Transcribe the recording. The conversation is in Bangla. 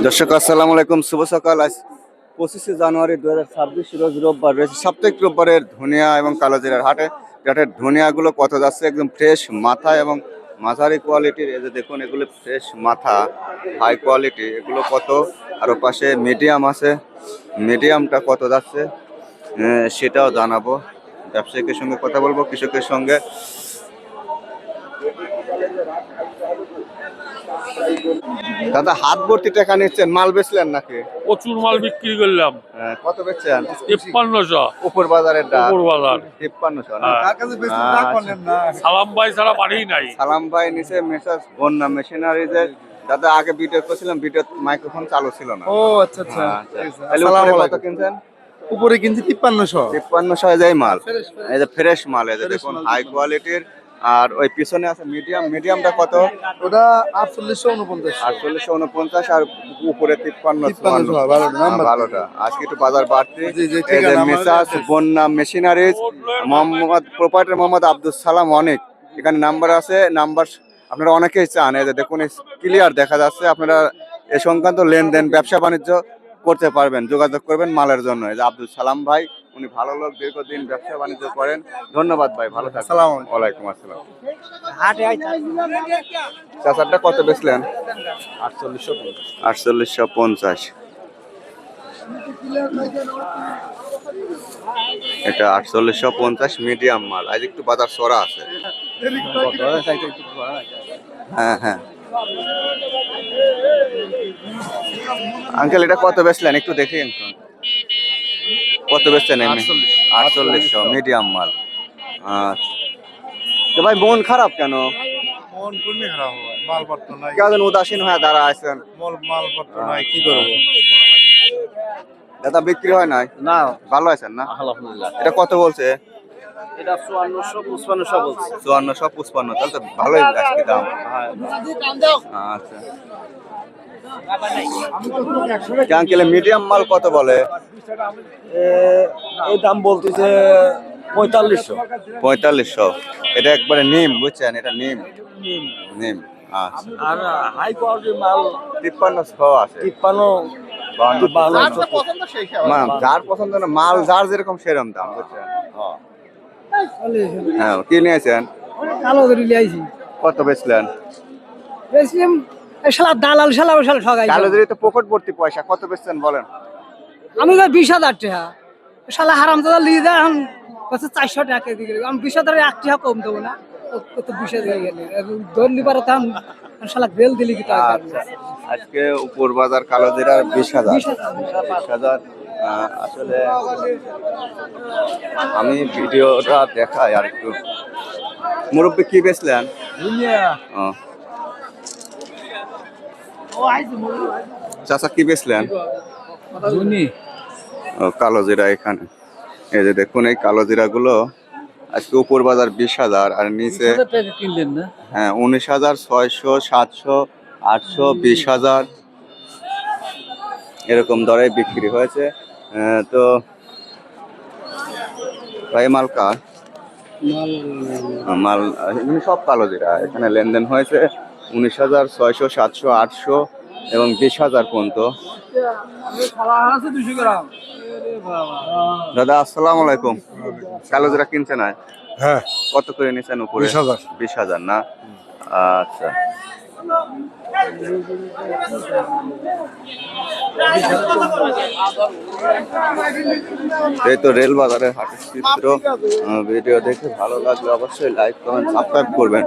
দর্শক আসসালামু আলাইকুম, শুভ সকাল। আজ 25শে জানুয়ারি 2026 রোজ রোববার রয়েছে, সাপ্তাহিক রোববারের ধনিয়া এবং কালোজিরার হাটে। হাটের ধনিয়াগুলো কত যাচ্ছে, একদম ফ্রেশ মাথা এবং মাঝারি কোয়ালিটির। এই যে দেখুন, এগুলো ফ্রেশ মাথা, হাই কোয়ালিটি, এগুলো কত। আর পাশে মিডিয়াম আছে, মিডিয়ামটা কত যাচ্ছে সেটাও জানাবো। ব্যবসায়িকের সঙ্গে কথা বলবো, কৃষকের সঙ্গে। দাদা, হাত ভর্তি টাকা নিচ্ছেন, মাল বেচলেন নাকি? প্রচুর মাল বিক্রি করলাম। কত বেচছেন? 5300। উপর বাজারের দাম উপর বাজার 5300 না? সালাম ভাই ছাড়া বাড়ি নাই। সালাম ভাই নিচে মেসাজ বন্যা মেশিনারিজের। দাদা আগে ভিডিও করছিলাম, ভিডিও মাইক্রোফোন চালু ছিল না। ও আচ্ছা আচ্ছা। তাহলে উপরে কত কিনছেন? উপরে কিনছি 5300। 5300 এই মাল, এই যে ফ্রেশ মাল, এই যে দেখুন হাই কোয়ালিটির। আর ওই পিছনে আছে মিডিয়াম, মিডিয়ামটা কত? ওটা 4849। 4849। আর উপরে 5300। ভালোটা। আজকে একটু বাজার বাড়তি। এই যে মেসাজ বন্যা মেশিনারিজ, মোহাম্মদ প্রোপাইটার মোহাম্মদ আব্দুল সালাম অনেক। এখানে নাম্বার আছে, নাম্বার আপনারা অনেকেই চান। এই যে দেখুন ক্লিয়ার দেখা যাচ্ছে। আপনারা এ সংক্রান্ত লেনদেন ব্যবসা বাণিজ্য করতে পারবেন, যোগাযোগ করবেন মালের জন্য। এই যে আব্দুল সালাম ভাই, উনি ভালো লোক, দীর্ঘদিন ব্যবসা বাণিজ্য করেন। ধন্যবাদ ভাই, ভালো থাকবেন। ওয়ালাইকুম আসসালাম। চাচারটা কত বেচলেন? 4850। এটা 4850 মিডিয়াম মাল। আজ একটু বাজার সরা আছে। হ্যাঁ হ্যাঁ। আঙ্কেল, এটা কত বেচলেন একটু দেখি। কত বেচছেন? 4800 মিডিয়াম মাল। আচ্ছা ভাই, মন খারাপ কেন? মন কোনদিন খারাপ হয়, মালপত্র নাই। কেন উদাসীন হয়ে দাঁড়া আছেন? মালপত্র নাই, কি করব? দাদা বিক্রি হয় নাই না? ভালো আছেন না? আলহামদুলিল্লাহ। এটা কত বলছে? এটা 5455 বলছে। 5455, তাহলে তো ভালোই আজকে দাম। আচ্ছা আঙ্কেল, মিডিয়াম মাল কত বলে? এই দাম বলতেছে 4500। 4500। এটা একবারে নিম, বুঝছেন? এটা নিম নিম। আচ্ছা। আর হাই কোয়ালিটির মাল 5300 আছে। 53 যার পছন্দ না, মাল যার যেরকম সেরকম দাম, বুঝছেন? হ্যাঁ, কি নিয়েছেন? কালো ধরে লিয়াইছি। কত বেচলেন? বেশিম শালা দালাল শালা ঠগাই। কালো ধরে তো পকেট ভর্তি পয়সা। কত বেচছেন বলেন? আমি কই 20000 টাকা। শালা হারামজাদা লিয়ে যায়, এখন কত 400 টাকা দিয়ে গেল। আমি 20000 1 টাকা কম দেব না। কত 200 দিয়ে গেল। ধরলি পারে তখন শালা বেল দিলি কি তা। আজকে উপর বাজার কালো জিরার 20000। আসলে আমি ভিডিওটা দেখাই আর একটু। মুরব্বি কি বেচলেন? চাচা কি বেচলেন? কালো জিরা এখানে। এই যে দেখুন, এই কালো জিরা গুলো আজকে উপর বাজার 20000 আর নিচে হ্যাঁ 19600, 700, 800, 20000 এরকম দরে বিক্রি হয়েছে। তো ভাই, মাল কার? মাল সব কালো জিরা। এখানে লেনদেন হয়েছে 19600, 700, 800 এবং 20000 পর্যন্ত। দাদা আসসালামু আলাইকুম। কালো জিরা কিনছেন? হ্যাঁ। কত করে নিচ্ছেন উপরে? 20000। 20000 না? আচ্ছা। এই তো রেল বাজারের হাটের চিত্র। ভিডিও দেখে ভালো লাগলে অবশ্যই লাইক, কমেন্ট, সাবস্ক্রাইব করবেন।